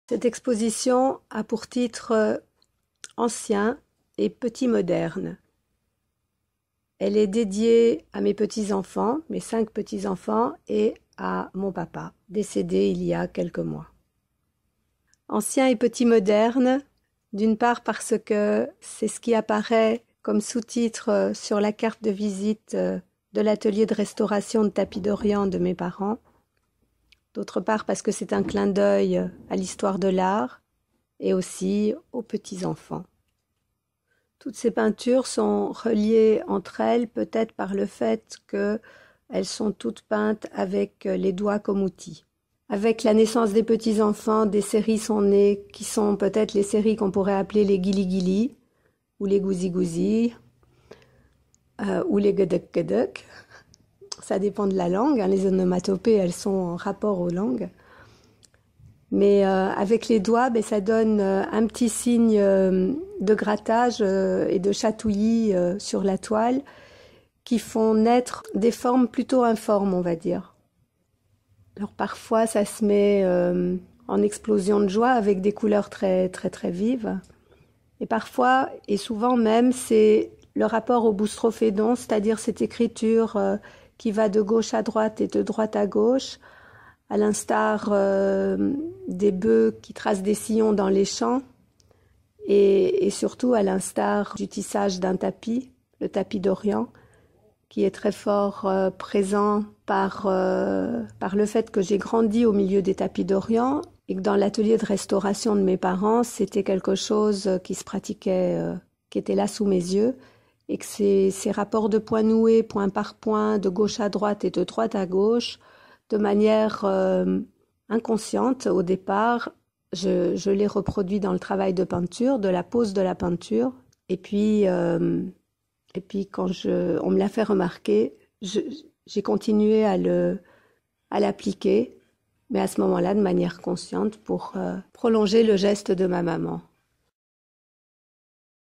Cette exposition a pour titre Ancien et Petit moderne. Elle est dédiée à mes petits-enfants, mes 5 petits-enfants, et à mon papa, décédé il y a quelques mois. Ancien et petit moderne, d'une part parce que c'est ce qui apparaît comme sous-titre sur la carte de visite de l'atelier de restauration de tapis d'Orient de mes parents, d'autre part parce que c'est un clin d'œil à l'histoire de l'art et aussi aux petits-enfants. Toutes ces peintures sont reliées entre elles peut-être par le fait qu'elles sont toutes peintes avec les doigts comme outil. Avec la naissance des petits-enfants, des séries sont nées qui sont peut-être les séries qu'on pourrait appeler les guili-guili, ou les gouzi-gouzi, ou les gedek-gedek. Ça dépend de la langue, hein. Les onomatopées, elles sont en rapport aux langues. Mais avec les doigts, ça donne un petit signe de grattage et de chatouillis sur la toile qui font naître des formes plutôt informes, on va dire. Alors parfois, ça se met en explosion de joie avec des couleurs très très très vives. Et parfois, et souvent même, c'est le rapport au boustrophédon, c'est-à-dire cette écriture qui va de gauche à droite et de droite à gauche, à l'instar des bœufs qui tracent des sillons dans les champs, et surtout à l'instar du tissage d'un tapis, le tapis d'Orient, qui est très fort présent par le fait que j'ai grandi au milieu des tapis d'Orient et que dans l'atelier de restauration de mes parents, c'était quelque chose qui se pratiquait, qui était là sous mes yeux, et que ces rapports de points noués, point par point, de gauche à droite et de droite à gauche, de manière inconsciente au départ, je les reproduis dans le travail de peinture, de la pose de la peinture, et puis quand on me l'a fait remarquer, j'ai continué à l'appliquer, mais à ce moment-là de manière consciente pour prolonger le geste de ma maman.